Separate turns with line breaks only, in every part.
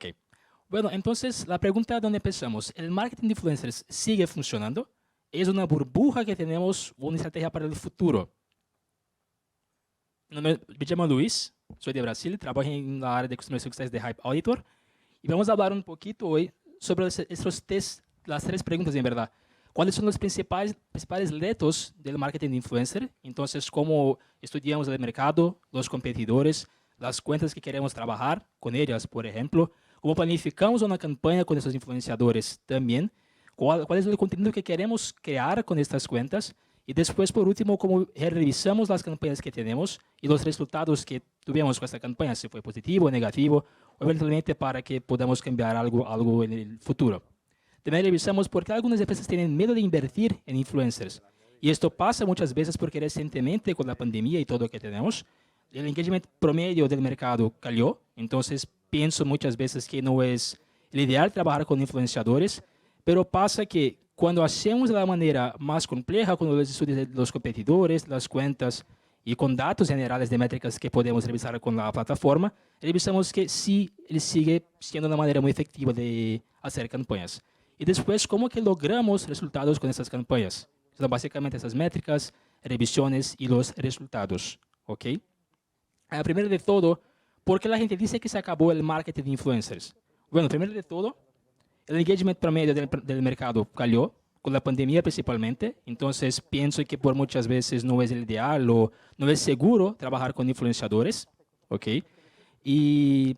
Ok. Bueno, entonces la pregunta donde empezamos, ¿el marketing de influencers sigue funcionando? ¿Es una burbuja que tenemos una estrategia para el futuro? Me llamo Luis, soy de Brasil, trabajo en la área de Customer Success de Hype Auditor y vamos a hablar un poquito hoy sobre las tres preguntas en verdad. ¿Cuáles son los principales retos del marketing de influencer? Entonces, ¿cómo estudiamos el mercado, los competidores, las cuentas que queremos trabajar con ellas, por ejemplo? ¿Cómo planificamos una campaña con esos influenciadores también? ¿Cuál es el contenido que queremos crear con estas cuentas? Y después, por último, cómo revisamos las campañas que tenemos y los resultados que tuvimos con esta campaña, si fue positivo o negativo, o eventualmente para que podamos cambiar algo en el futuro. También revisamos por qué algunas empresas tienen miedo de invertir en influencers. Y esto pasa muchas veces porque recientemente, con la pandemia y todo lo que tenemos, el engagement promedio del mercado cayó. Entonces, pienso muchas veces que no es el ideal trabajar con influenciadores, pero pasa que cuando hacemos de la manera más compleja, con los estudios de los competidores, las cuentas y con datos generales de métricas que podemos revisar con la plataforma, revisamos que sí, él sigue siendo una manera muy efectiva de hacer campañas. Y después, ¿cómo que logramos resultados con estas campañas? Son básicamente esas métricas, revisiones y los resultados. ¿Ok? Primero de todo, ¿por qué la gente dice que se acabó el marketing de influencers? Bueno, primero de todo, el engagement promedio del mercado cayó, con la pandemia principalmente. Entonces, pienso que por muchas veces no es el ideal o no es seguro trabajar con influenciadores. ¿Ok? Y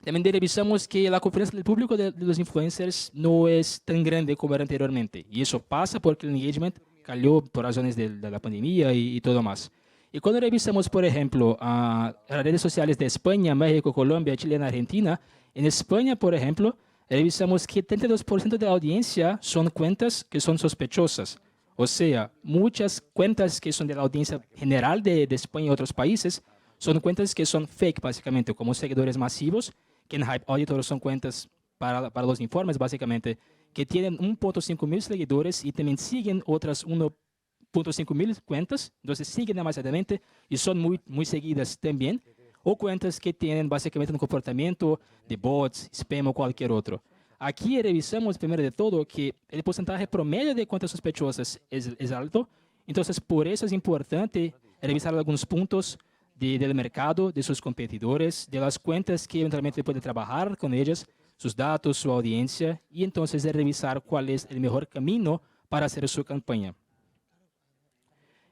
también revisamos que la confianza del público de los influencers no es tan grande como era anteriormente. Y eso pasa porque el engagement cayó por razones de la pandemia y todo más. Y cuando revisamos, por ejemplo, a las redes sociales de España, México, Colombia, Chile y Argentina, en España, por ejemplo, revisamos que 32% de la audiencia son cuentas que son sospechosas. O sea, muchas cuentas que son de la audiencia general de España y otros países son cuentas que son fake, básicamente, como seguidores masivos, que en Hype Auditor son cuentas para los informes, básicamente, que tienen 1.5 mil seguidores y también siguen otras 1.5 mil cuentas, entonces siguen demasiadamente y son muy seguidas también, o cuentas que tienen básicamente un comportamiento de bots, spam o cualquier otro. Aquí revisamos, primero de todo, que el porcentaje promedio de cuentas sospechosas es alto, entonces por eso es importante revisar algunos puntos del mercado, de sus competidores, de las cuentas que eventualmente puede trabajar con ellas, sus datos, su audiencia, y entonces de revisar cuál es el mejor camino para hacer su campaña.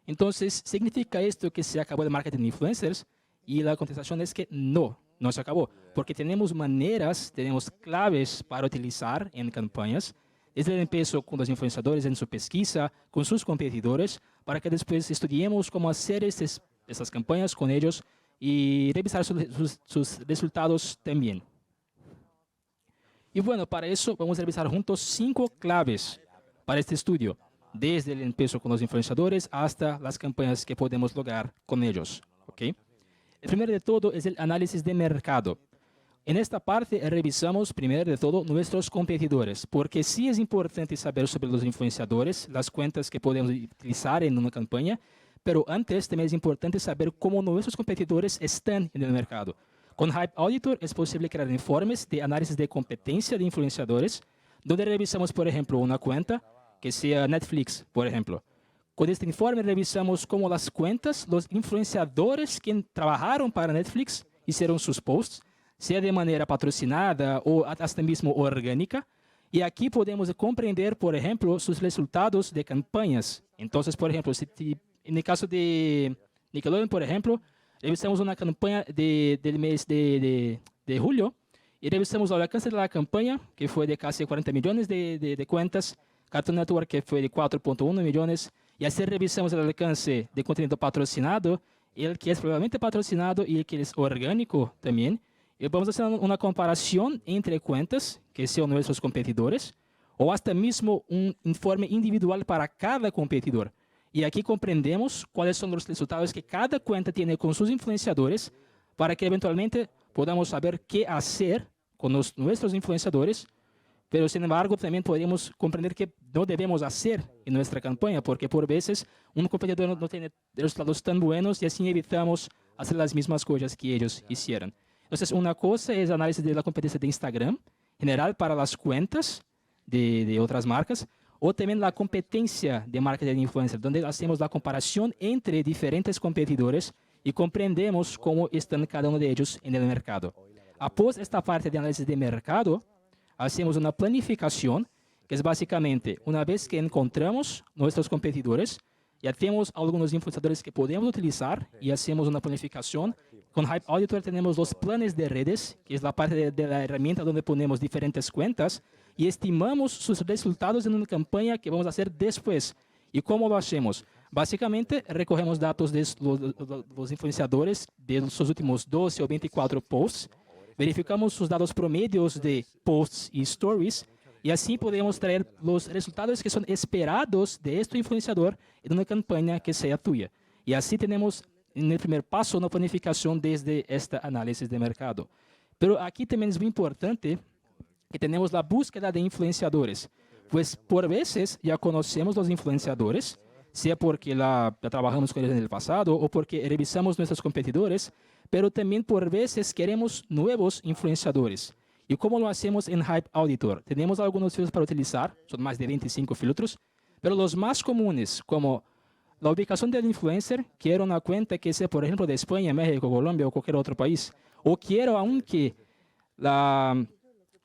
Entonces, ¿significa esto que se acabó el marketing de influencers? Y la contestación es que no se acabó, porque tenemos maneras, tenemos claves para utilizar en campañas, desde el empiezo con los influenciadores en su pesquisa, con sus competidores, para que después estudiemos cómo hacer estas campañas con ellos y revisar sus resultados también. Y bueno, para eso vamos a revisar juntos 5 claves para este estudio, desde el empiezo con los influenciadores hasta las campañas que podemos lograr con ellos. ¿Okay? El primero de todo es el análisis de mercado. En esta parte revisamos primero de todo nuestros competidores, porque sí es importante saber sobre los influenciadores, las cuentas que podemos utilizar en una campaña, pero antes también es importante saber cómo nuestros competidores están en el mercado. Con Hype Auditor es posible crear informes de análisis de competencia de influenciadores, donde revisamos, por ejemplo, una cuenta que sea Netflix, por ejemplo. Con este informe revisamos cómo las cuentas, los influenciadores que trabajaron para Netflix hicieron sus posts, sea de manera patrocinada o hasta mismo orgánica. Y aquí podemos comprender, por ejemplo, sus resultados de campañas. Entonces, por ejemplo, en el caso de Nickelodeon, por ejemplo, revisamos una campaña del mes de julio y revisamos el alcance de la campaña, que fue de casi 40 millones de cuentas, Cartoon Network, que fue de 4.1 millones, y así revisamos el alcance de contenido patrocinado, el que es probablemente patrocinado y el que es orgánico también. Y vamos a hacer una comparación entre cuentas que sean nuestros competidores o hasta mismo un informe individual para cada competidor. Y aquí comprendemos cuáles son los resultados que cada cuenta tiene con sus influenciadores para que eventualmente podamos saber qué hacer con nuestros influenciadores, pero sin embargo también podemos comprender qué no debemos hacer en nuestra campaña, porque por veces un competidor no tiene resultados tan buenos y así evitamos hacer las mismas cosas que ellos hicieron. Entonces, una cosa es análisis de la competencia de Instagram, general para las cuentas de otras marcas, o también la competencia de marketing de influencer, donde hacemos la comparación entre diferentes competidores y comprendemos cómo están cada uno de ellos en el mercado. Após esta parte de análisis de mercado, hacemos una planificación, que es básicamente, una vez que encontramos nuestros competidores, ya tenemos algunos influenciadores que podemos utilizar y hacemos una planificación. Con Hype Auditor tenemos los planes de redes, que es la parte de la herramienta donde ponemos diferentes cuentas y estimamos sus resultados en una campaña que vamos a hacer después. ¿Y cómo lo hacemos? Básicamente, recogemos datos de los influenciadores de sus últimos 12 o 24 posts, verificamos sus dados promedios de posts y stories, y así podemos traer los resultados que son esperados de este influenciador en una campaña que sea tuya. Y así tenemos en el primer paso una planificación desde este análisis de mercado. Pero aquí también es muy importante que tenemos la búsqueda de influenciadores. Pues por veces ya conocemos los influenciadores, sea porque ya trabajamos con ellos en el pasado o porque revisamos nuestros competidores, pero también por veces queremos nuevos influenciadores. ¿Y cómo lo hacemos en Hype Auditor? Tenemos algunos filtros para utilizar, son más de 25 filtros, pero los más comunes, como la ubicación del influencer, quiero una cuenta que sea, por ejemplo, de España, México, Colombia o cualquier otro país. O quiero aunque la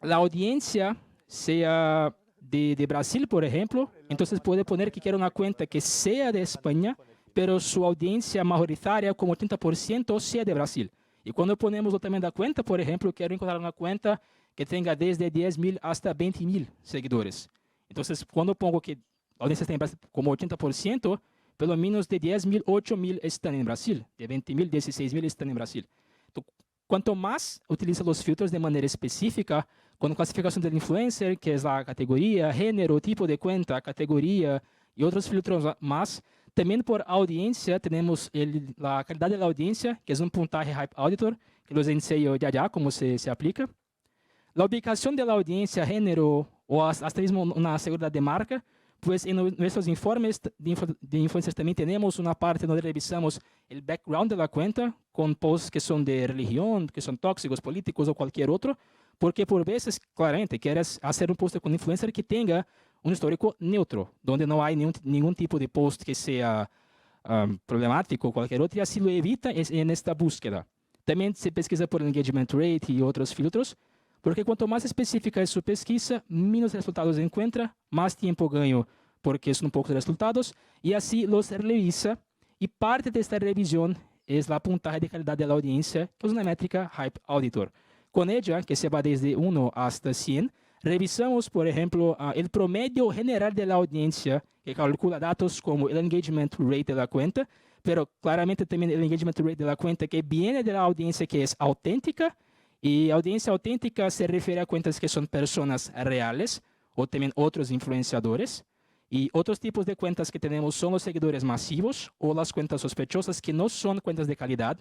audiencia sea de Brasil, por ejemplo, entonces puede poner que quiero una cuenta que sea de España, pero su audiencia mayoritaria, como 80%, sea de Brasil. Y cuando ponemos o también da cuenta, por ejemplo, quiero encontrar una cuenta que tenga desde 10.000 hasta 20.000 seguidores. Entonces, cuando pongo que la audiencia está en Brasil como 80%, pelo menos de 10.000, 8.000 están en Brasil. De 20.000, 16.000 están en Brasil. Entonces, cuanto más utiliza los filtros de manera específica, con clasificación del influencer, que es la categoría, género, tipo de cuenta, categoría y otros filtros más. También por audiencia tenemos la calidad de la audiencia, que es un puntaje Hype Auditor, que los enseño ya cómo se aplica. La ubicación de la audiencia, género o hasta mismo una seguridad de marca, pues en nuestros informes de influencers también tenemos una parte donde revisamos el background de la cuenta con posts que son de religión, que son tóxicos, políticos o cualquier otro, porque por veces, claramente, quieres hacer un post con influencer que tenga un histórico neutro, donde no hay ningún tipo de post que sea problemático o cualquier otro, y así lo evita en esta búsqueda. También se pesquisa por engagement rate y otros filtros, porque cuanto más específica es su pesquisa, menos resultados encuentra, más tiempo ganho, porque son pocos resultados, y así los revisa, y parte de esta revisión es la puntaje de calidad de la audiencia, que es una métrica Hype Auditor. Con ella, que se va desde 1 hasta 100, revisamos, por ejemplo, el promedio general de la audiencia, que calcula datos como el engagement rate de la cuenta, pero claramente también el engagement rate de la cuenta que viene de la audiencia que es auténtica, y audiencia auténtica se refiere a cuentas que son personas reales, o también otros influenciadores, y otros tipos de cuentas que tenemos son los seguidores masivos, o las cuentas sospechosas que no son cuentas de calidad,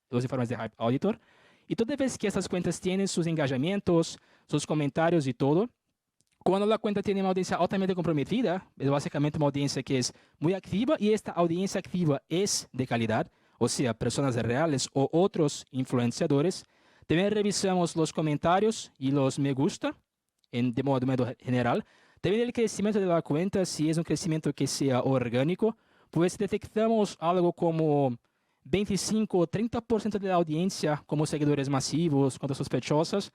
los informes de Hype Auditor. Y toda vez que estas cuentas tienen sus engajamientos, sus comentarios y todo, cuando la cuenta tiene una audiencia altamente comprometida, es básicamente una audiencia que es muy activa y esta audiencia activa es de calidad, o sea, personas reales o otros influenciadores. También revisamos los comentarios y los me gusta de modo general. También el crecimiento de la cuenta, si es un crecimiento que sea orgánico, pues detectamos algo como 25 o 30% de la audiencia como seguidores masivos, cuentas sospechosas.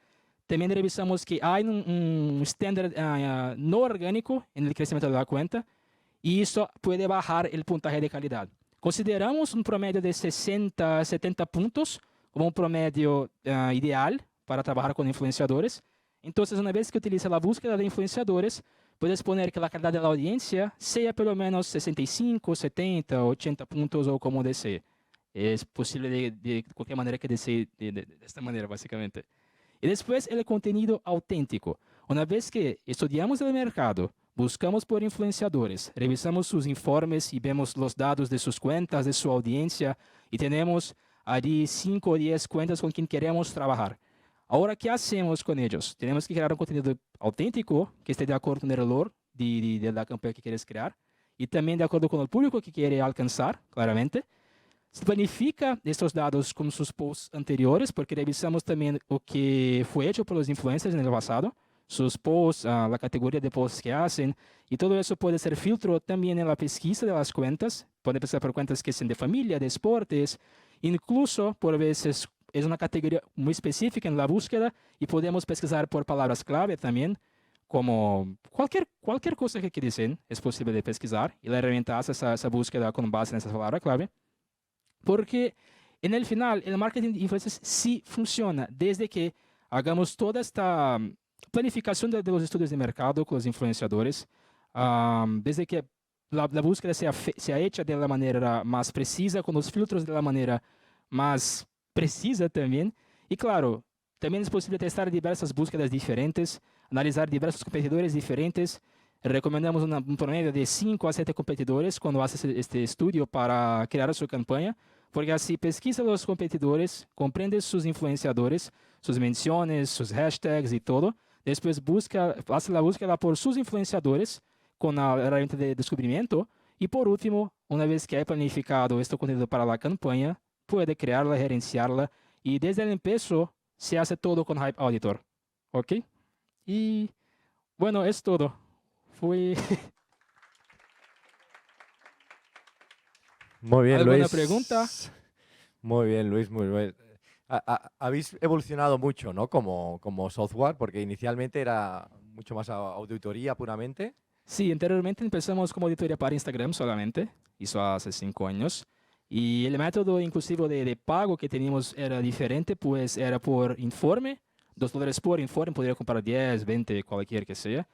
También revisamos que hay un estándar no orgánico en el crecimiento de la cuenta y eso puede bajar el puntaje de calidad. Consideramos un promedio de 60, 70 puntos como un promedio ideal para trabajar con influenciadores. Entonces, una vez que utiliza la búsqueda de influenciadores, puedes poner que la calidad de la audiencia sea por lo menos 65, 70, 80 puntos o como desee. Es posible de cualquier manera que desee, de esta manera, básicamente. Y después, el contenido auténtico. Una vez que estudiamos el mercado, buscamos por influenciadores, revisamos sus informes y vemos los datos de sus cuentas, de su audiencia, y tenemos allí 5 o 10 cuentas con quien queremos trabajar. Ahora, ¿qué hacemos con ellos? Tenemos que crear un contenido auténtico que esté de acuerdo con el valor de la campaña que quieres crear y también de acuerdo con el público que quiere alcanzar, claramente. Se planifica estos dados con sus posts anteriores, porque revisamos también lo que fue hecho por los influencers en el pasado, sus posts, la categoría de posts que hacen, y todo eso puede ser filtro también en la pesquisa de las cuentas. Puede pesquisar por cuentas que sean de familia, de deportes, incluso por veces es una categoría muy específica en la búsqueda y podemos pesquisar por palabras clave también, como cualquier cosa que dicen es posible de pesquisar y la herramienta hace esa búsqueda con base en esa palabra clave. Porque en el final, el marketing de influencers sí funciona desde que hagamos toda esta planificación de los estudios de mercado con los influenciadores, desde que la búsqueda sea hecha de la manera más precisa, con los filtros de la manera más precisa también. Y claro, también es posible testar diversas búsquedas diferentes, analizar diversos competidores diferentes. Recomendamos un promedio de 5 a 7 competidores cuando haces este estudio para crear su campaña, porque así pesquisa los competidores, comprende sus influenciadores, sus menciones, sus hashtags y todo. Después hace la búsqueda por sus influenciadores con la herramienta de descubrimiento. Y por último, una vez que haya planificado este contenido para la campaña, puede crearla, gerenciarla. Y desde el empiezo se hace todo con Hype Auditor. ¿Ok? Y bueno, es todo. Fue...
Muy bien,
¿Alguna
Luis.
pregunta?
Muy bien, Luis, muy bien. Habéis evolucionado mucho, ¿no? Como software, porque inicialmente era mucho más auditoría puramente.
Sí, anteriormente empezamos como auditoría para Instagram solamente, hizo hace 5 años. Y el método inclusive de pago que teníamos era diferente, pues era por informe, $2 por informe, podría comprar 10, 20, cualquier que sea.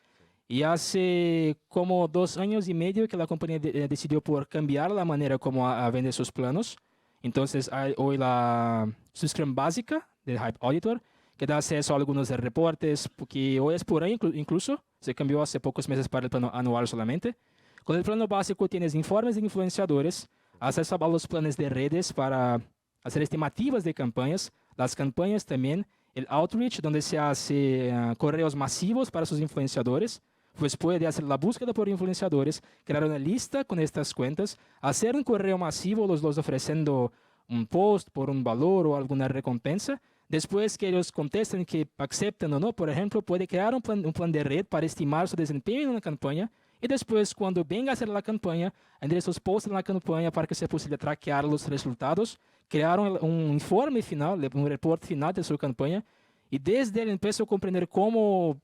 Y hace como 2 años y medio que la compañía decidió por cambiar la manera como vende sus planos. Entonces hay hoy la suscripción básica de Hype Auditor, que da acceso a algunos reportes, porque hoy es por ahí incluso, se cambió hace pocos meses para el plano anual solamente. Con el plano básico tienes informes de influenciadores, acceso a los planes de redes para hacer estimativas de campañas, las campañas también, el outreach, donde se hace correos masivos para sus influenciadores, pues puede hacer la búsqueda por influenciadores, crear una lista con estas cuentas, hacer un correo masivo, los ofreciendo un post por un valor o alguna recompensa. Después que ellos contesten que aceptan o no, por ejemplo, puede crear un plan de red para estimar su desempeño en una campaña. Y después, cuando venga a hacer la campaña, añadir esos posts en la campaña para que sea posible traquear los resultados, crear un informe final, un reporte final de su campaña. Y desde el empiezo a comprender cómo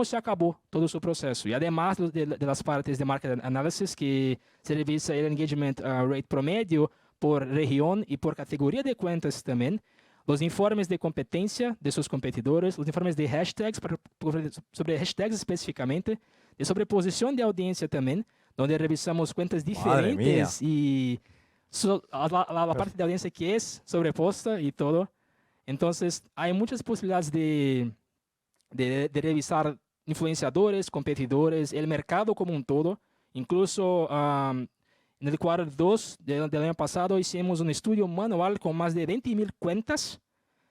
se acabó todo su proceso. Y además de las partes de market analysis, que se revisa el engagement rate promedio por región y por categoría de cuentas también, los informes de competencia de sus competidores, los informes de hashtags, sobre hashtags específicamente, de sobreposición de audiencia también, donde revisamos cuentas diferentes y la parte de audiencia que es sobreposta y todo. Entonces, hay muchas posibilidades de revisar influenciadores, competidores, el mercado como un todo. Incluso en el cuadro 2 del año pasado hicimos un estudio manual con más de 20,000 cuentas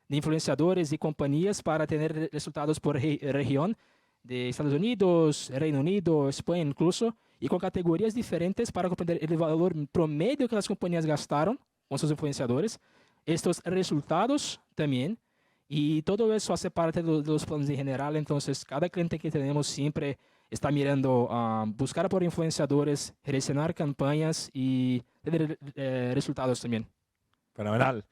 de influenciadores y compañías para tener resultados por región de Estados Unidos, Reino Unido, España incluso, y con categorías diferentes para comprender el valor promedio que las compañías gastaron con sus influenciadores, estos resultados también. Y todo eso hace parte de los planes en general. Entonces, cada cliente que tenemos siempre está mirando buscar por influenciadores, gestionar campañas y tener resultados también.
Fenomenal.